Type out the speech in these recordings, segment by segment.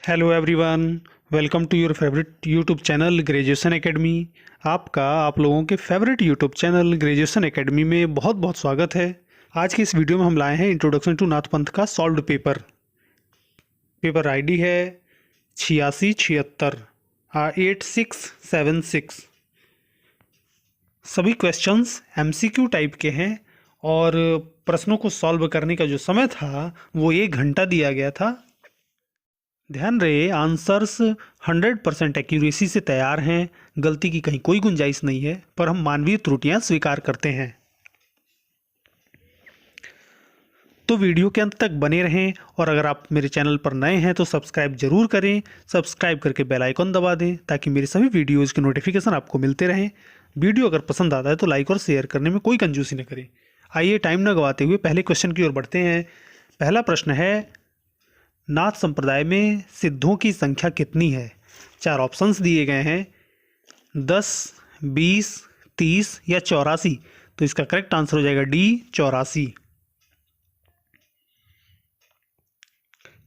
Hello everyone, welcome to your favourite YouTube channel graduation academy. आप लोगों के favourite YouTube channel graduation academy में बहुत बहुत स्वागत है। आज की इस वीडियो में हम लाए हैं इंट्रोडक्शन टू नाथ पंथ का सॉल्व्ड पेपर। पेपर आईडी है 8676 8676। सभी क्वेश्चंस एमसीक्यू टाइप के हैं और प्रश्नों को सॉल्व करने का जो समय था वो 1 घंटा दिया गया था। ध्यान रहे, आंसर्स 100% एक्यूरेसी से तैयार हैं, गलती की कहीं कोई गुंजाइश नहीं है, पर हम मानवीय त्रुटियां स्वीकार करते हैं। तो वीडियो के अंत तक बने रहें और अगर आप मेरे चैनल पर नए हैं तो सब्सक्राइब जरूर करें। सब्सक्राइब करके बेल आइकन दबा दें ताकि मेरे सभी वीडियोज़ के नोटिफिकेशन आपको मिलते रहें। वीडियो अगर पसंद आता है तो लाइक और शेयर करने में कोई कंजूसी न करें। आइए टाइम न गवाते हुए पहले क्वेश्चन की ओर बढ़ते हैं। पहला प्रश्न है, नाथ संप्रदाय में सिद्धों की संख्या कितनी है? 4 ऑप्शंस दिए गए हैं, 10, 20, 30 या 84। तो इसका करेक्ट आंसर हो जाएगा डी, 84।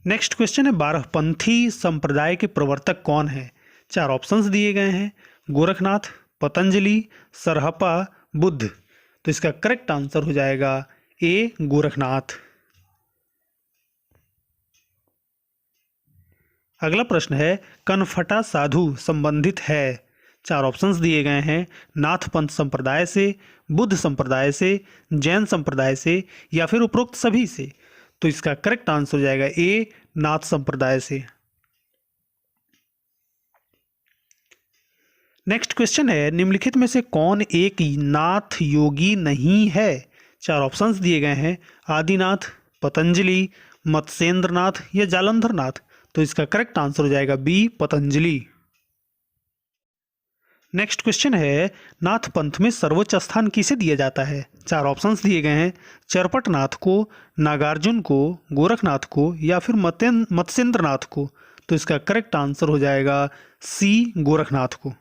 नेक्स्ट क्वेश्चन है, बारहपंथी संप्रदाय के प्रवर्तक कौन है? 4 ऑप्शंस दिए गए हैं, गोरखनाथ, पतंजलि, सरहपा, बुद्ध। तो इसका करेक्ट आंसर हो जाएगा ए, गोरखनाथ। अगला प्रश्न है, कनफटा साधु संबंधित है? 4 ऑप्शंस दिए गए हैं, नाथ पंथ संप्रदाय से, बुद्ध संप्रदाय से, जैन संप्रदाय से या फिर उपरोक्त सभी से। तो इसका करेक्ट आंसर हो जाएगा ए, नाथ संप्रदाय से। नेक्स्ट क्वेश्चन है, निम्नलिखित में से कौन एक नाथ योगी नहीं है? 4 ऑप्शंस दिए गए हैं, आदिनाथ, पतंजलि, मत्स्येंद्रनाथ या जालंधरनाथ। तो इसका करेक्ट आंसर हो जाएगा बी, पतंजलि। नेक्स्ट क्वेश्चन है, नाथ पंथ में सर्वोच्च स्थान किसे दिया जाता है? 4 ऑप्शंस दिए गए हैं, चरपटनाथ को, नागार्जुन को, गोरखनाथ को या फिर मत्स्येंद्रनाथ को। तो इसका करेक्ट आंसर हो जाएगा सी, गोरखनाथ को।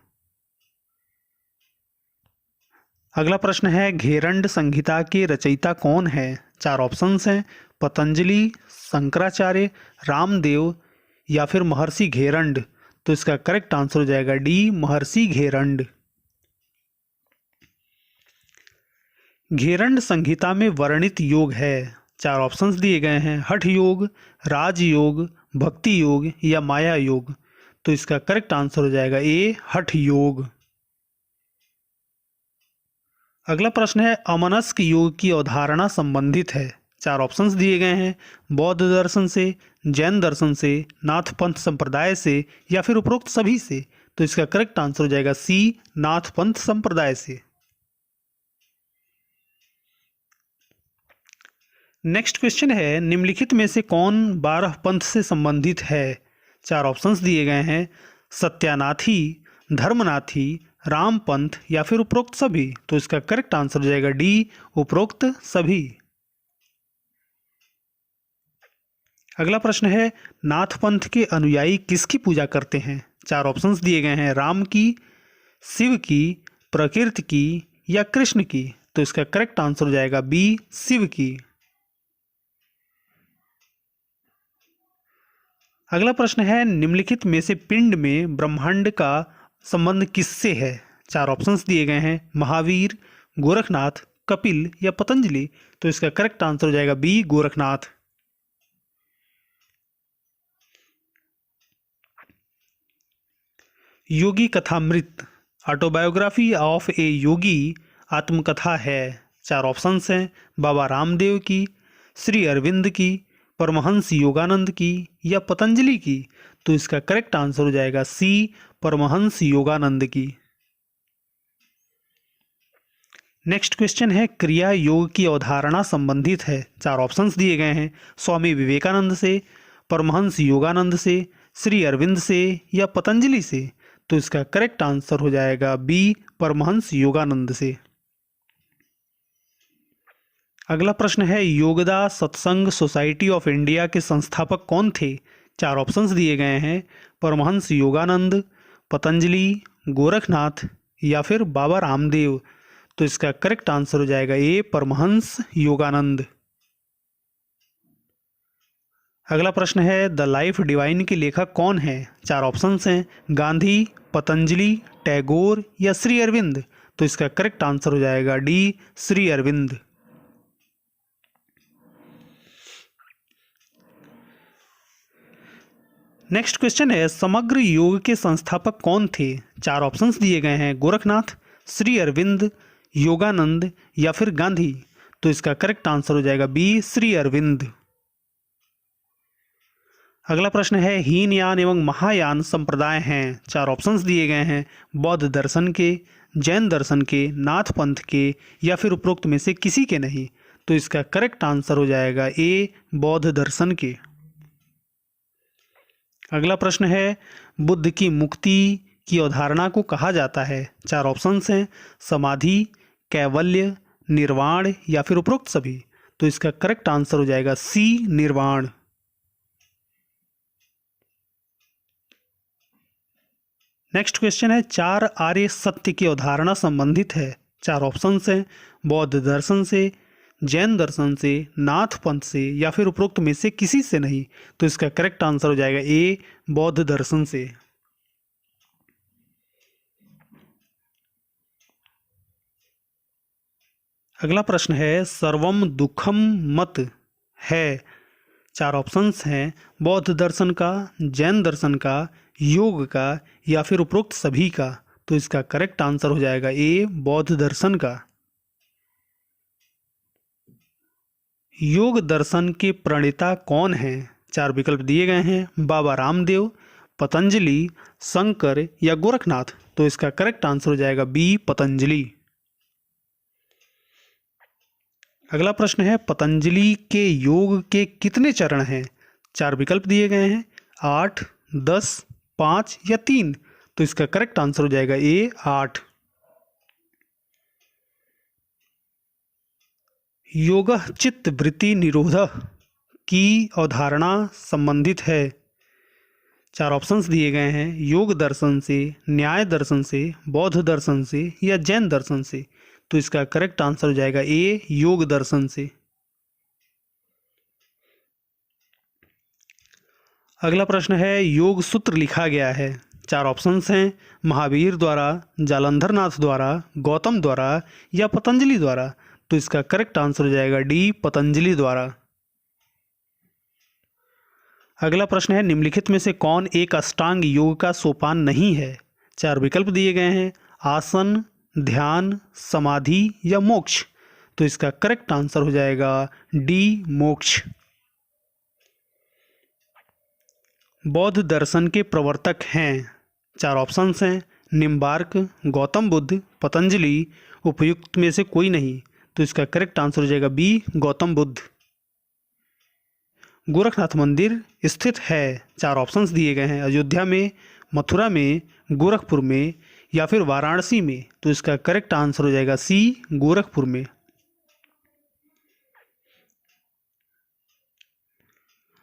अगला प्रश्न है, घेरंड संहिता के रचयिता कौन है? 4 ऑप्शंस हैं, पतंजलि, शंकराचार्य, रामदेव या फिर महर्षि घेरंड। तो इसका करेक्ट आंसर हो जाएगा डी, महर्षि घेरंड। घेरंड संहिता में वर्णित योग है? 4 ऑप्शंस दिए गए हैं, हठ योग, राजयोग, भक्ति योग या माया योग। तो इसका करेक्ट आंसर हो जाएगा ए, हठ योग। अगला प्रश्न है, अमनस्क योग की अवधारणा संबंधित है? 4 ऑप्शंस दिए गए हैं, बौद्ध दर्शन से, जैन दर्शन से, नाथ पंथ संप्रदाय से या फिर उपरोक्त सभी से। तो इसका करेक्ट आंसर हो जाएगा सी, नाथ पंथ संप्रदाय से। नेक्स्ट क्वेश्चन है, निम्नलिखित में से कौन 12 पंथ से संबंधित है? 4 ऑप्शंस दिए गए हैं, सत्यानाथी, धर्मनाथी, राम पंथ या फिर उपरोक्त सभी। तो इसका करेक्ट आंसर हो जाएगा डी, उपरोक्त सभी। अगला प्रश्न है, नाथ पंथ के अनुयायी किसकी पूजा करते हैं? 4 ऑप्शंस दिए गए हैं, राम की, शिव की, प्रकृति की या कृष्ण की। तो इसका करेक्ट आंसर हो जाएगा बी, शिव की। अगला प्रश्न है, निम्नलिखित में से पिंड में ब्रह्मांड का संबंध किससे है? 4 ऑप्शंस दिए गए हैं, महावीर, गोरखनाथ, कपिल या पतंजलि। तो इसका करेक्ट आंसर हो जाएगा B, Gorakhnath. Yogi Kathamrit autobiography of a yogi आत्मकथा है? 4 ऑप्शंस हैं, बाबा रामदेव की, श्री अरविंद की, परमहंस योगानंद की या पतंजलि की। तो इसका करेक्ट आंसर हो जाएगा सी, परमहंस योगानंद की। नेक्स्ट क्वेश्चन है, क्रिया योग की अवधारणा संबंधित है? 4 ऑप्शंस दिए गए हैं, स्वामी विवेकानंद से, परमहंस योगानंद से, श्री अरविंद से या पतंजलि से। तो इसका करेक्ट आंसर हो जाएगा बी, परमहंस योगानंद से। अगला प्रश्न है, योगदा सत्संग सोसाइटी ऑफ इंडिया के संस्थापक कौन थे? 4 ऑप्शंस दिए गए हैं, परमहंस योगानंद, पतंजलि, गोरखनाथ या फिर बाबा रामदेव। तो इसका करेक्ट आंसर हो जाएगा ए, परमहंस योगानंद। अगला प्रश्न है द लाइफ डिवाइन के लेखक कौन है? 4 ऑप्शंस हैं, गांधी, पतंजलि, टैगोर या श्री अरविंद। तो इसका करेक्ट आंसर हो जाएगा D, Sri Aurobindo. Next question है समग्र योग के संस्थापक कौन थे? 4 ऑप्शंस दिए गए हैं, गोरखनाथ, श्री अरविंद, योगानंद या फिर गांधी। तो इसका करेक्ट आंसर हो जाएगा बी, श्री अरविंद। अगला प्रश्न है हीनयान एवं महायान संप्रदाय हैं। 4 ऑप्शंस दिए गए हैं, बौद्ध दर्शन के, जैन दर्शन के, नाथ पंथ के या फिर उपरोक्त में से किसी के नहीं। तो इसका करेक्ट आंसर हो जाएगा ए, बौद्ध दर्शन के। अगला प्रश्न है बुद्ध की मुक्ति की अवधारणा को कहा जाता है? 4 ऑप्शंस हैं, समाधि, कैवल्य, निर्वाण या फिर उपरोक्त सभी। तो इसका करेक्ट आंसर हो जाएगा सी, निर्वाण। नेक्स्ट क्वेश्चन है 4 आर्य सत्य की अवधारणा संबंधित है। 4 ऑप्शंस हैं, बौद्ध दर्शन से, जैन दर्शन से, नाथ पंथ से या फिर उपरोक्त में से किसी से नहीं। तो इसका करेक्ट आंसर हो जाएगा ए, बौद्ध दर्शन से। अगला प्रश्न है सर्वम दुखम मत है। 4 ऑप्शंस हैं, बौद्ध दर्शन का, जैन दर्शन का, योग का या फिर उपरोक्त सभी का। तो इसका करेक्ट आंसर हो जाएगा ए, बौद्ध दर्शन का। योग दर्शन के प्रणेता कौन हैं? 4 विकल्प दिए गए हैं, बाबा रामदेव, पतंजलि, शंकर या गोरखनाथ। तो इसका करेक्ट आंसर हो जाएगा बी, पतंजलि। अगला प्रश्न है पतंजलि के योग के कितने चरण हैं? 4 विकल्प दिए गए हैं, 8, 10, 5 या 3। तो इसका करेक्ट आंसर हो जाएगा ए, 8। योगः चित्त वृत्ति निरोधः की अवधारणा संबंधित है। 4 ऑप्शंस दिए गए हैं, योग दर्शन से, न्याय दर्शन से, बौद्ध दर्शन से या जैन दर्शन से। तो इसका करेक्ट आंसर हो जाएगा ए, योग दर्शन से। अगला प्रश्न है योग सूत्र लिखा गया है। 4 ऑप्शंस हैं, महावीर द्वारा, जालंधर नाथ द्वारा, गौतम द्वारा या पतंजलि द्वारा। तो इसका करेक्ट आंसर हो जाएगा डी, पतंजलि द्वारा। अगला प्रश्न है निम्नलिखित में से कौन एक अष्टांग योग का सोपान नहीं है? 4 विकल्प दिए गए हैं, आसन, ध्यान, समाधि या मोक्ष। तो इसका करेक्ट आंसर हो जाएगा डी, मोक्ष। बौद्ध दर्शन के प्रवर्तक हैं। 4 ऑप्शंस हैं, निम्बार्क, गौतम बुद्ध, पतंजलि, उपयुक्त में से कोई नहीं। तो इसका करेक्ट आंसर हो जाएगा बी, गौतम बुद्ध। गोरखनाथ मंदिर स्थित है। 4 ऑप्शंस दिए गए हैं, अयोध्या में, मथुरा में, गोरखपुर में या फिर वाराणसी में। तो इसका करेक्ट आंसर हो जाएगा सी, गोरखपुर में।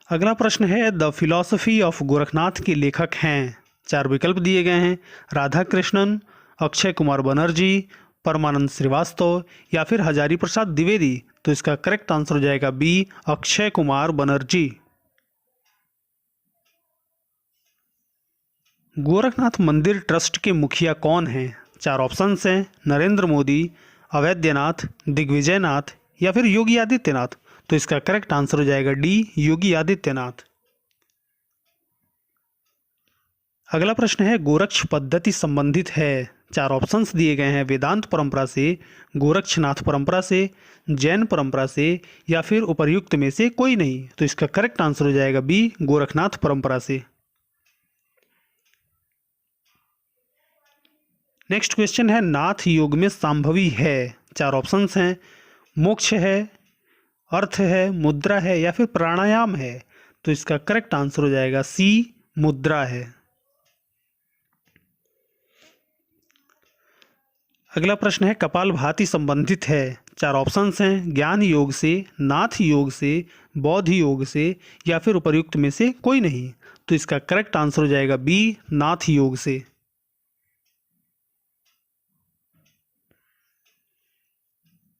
अगला प्रश्न है द फिलॉसफी ऑफ गोरखनाथ के लेखक हैं। 4 विकल्प दिए गए हैं, राधा कृष्णन, अक्षय कुमार बनर्जी, परमानंद श्रीवास्तव या फिर हजारी प्रसाद द्विवेदी। तो इसका करेक्ट आंसर हो जाएगा बी, अक्षय कुमार बनर्जी। गोरखनाथ मंदिर ट्रस्ट के मुखिया कौन हैं? 4 ऑप्शंस हैं, नरेंद्र मोदी, अवैधनाथ, दिग्विजयनाथ या फिर योगी आदित्यनाथ। तो इसका करेक्ट आंसर हो जाएगा डी, योगी आदित्यनाथ। अगला प्रश्न है गोरक्ष पद्धति संबंधित है। 4 ऑप्शंस दिए गए हैं, वेदांत परंपरा से, गोरक्षनाथ परंपरा से, जैन परंपरा से या फिर उपर्युक्त में से कोई नहीं। तो इसका करेक्ट आंसर हो जाएगा बी, गोरखनाथ परंपरा से। नेक्स्ट क्वेश्चन है नाथ योग में संभवी है। 4 ऑप्शंस हैं, मोक्ष है, अर्थ है, मुद्रा है या फिर प्राणायाम है। तो इसका करेक्ट आंसर हो जाएगा सी, मुद्रा है। अगला प्रश्न है कपालभाति संबंधित है। 4 ऑप्शंस हैं, ज्ञान योग से, नाथ योग से, बौद्ध योग से या फिर उपर्युक्त में से कोई नहीं। तो इसका करेक्ट आंसर हो जाएगा बी, नाथ योग से।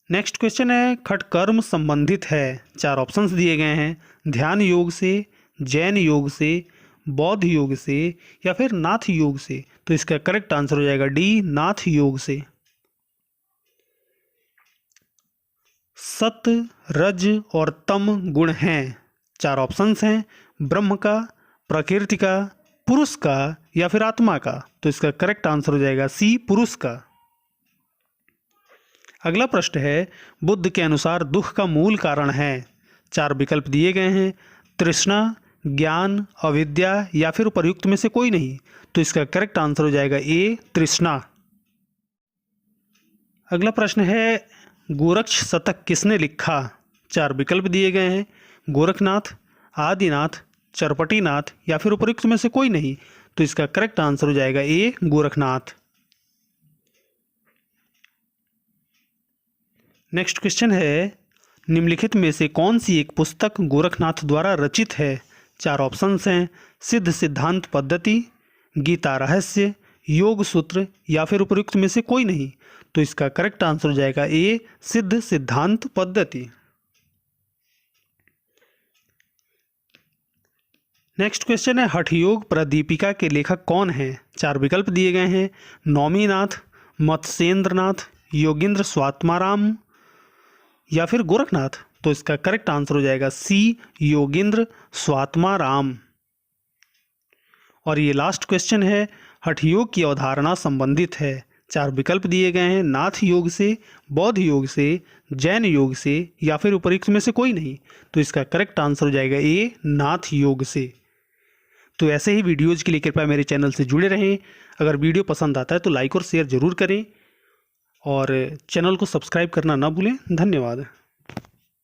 नेक्स्ट क्वेश्चन है खटकर्म संबंधित है। 4 ऑप्शंस दिए गए हैं, ध्यान योग से, जैन योग से, बौद्ध योग से या फिर नाथ योग से? तो इसका करेक्ट आंसर हो जाएगा डी, नाथ योग से। सत, रज और तम गुण हैं, 4 ऑप्शंस हैं, ब्रह्म का, प्रकृति का, पुरुष का या फिर आत्मा का? तो इसका करेक्ट आंसर हो जाएगा सी, पुरुष का। अगला प्रश्न है, बुद्ध के अनुसार दुख का मूल कारण है? 4 विकल्प दिए गए हैं, तृष्णा, ज्ञान, अविद्या या फिर उपर्युक्त में से कोई नहीं। तो इसका करेक्ट आंसर हो जाएगा ए, तृष्णा। अगला प्रश्न है, गोरक्ष शतक किसने लिखा? 4 विकल्प दिए गए हैं, गोरखनाथ, आदिनाथ, चरपटीनाथ या फिर उपर्युक्त में से कोई नहीं। तो इसका करेक्ट आंसर हो जाएगा ए, गोरखनाथ। नेक्स्ट क्वेश्चन है, निम्नलिखित में से कौन सी एक पुस्तक गोरखनाथ द्वारा रचित है? 4 ऑप्शंस हैं, सिद्ध सिद्धांत पद्धति, गीता रहस्य, योग सूत्र या फिर उपर्युक्त में से कोई नहीं। तो इसका करेक्ट आंसर हो जाएगा ए, सिद्ध सिद्धांत पद्धति। नेक्स्ट क्वेश्चन है, हठयोग प्रदीपिका के लेखक कौन हैं? 4 विकल्प दिए गए हैं, नौमीनाथ, मत्स्येंद्रनाथ, योगेंद्र स्वात्माराम या फिर गोरखनाथ। तो इसका करेक्ट आंसर हो जाएगा सी, योगेंद्र स्वात्माराम। और ये लास्ट क्वेश्चन है, हठयोग की अवधारणा संबंधित है? 4 विकल्प दिए गए हैं, नाथ योग से, बौद्ध योग से, जैन योग से या फिर उपर्युक्त में से कोई नहीं। तो इसका करेक्ट आंसर हो जाएगा ए, नाथ योग से। तो ऐसे ही वीडियोज़ के लिए कृपया मेरे चैनल से जुड़े रहें। अगर वीडियो पसंद आता है तो लाइक और शेयर ज़रूर करें और चैनल को सब्सक्राइब करना ना भूलें। धन्यवाद।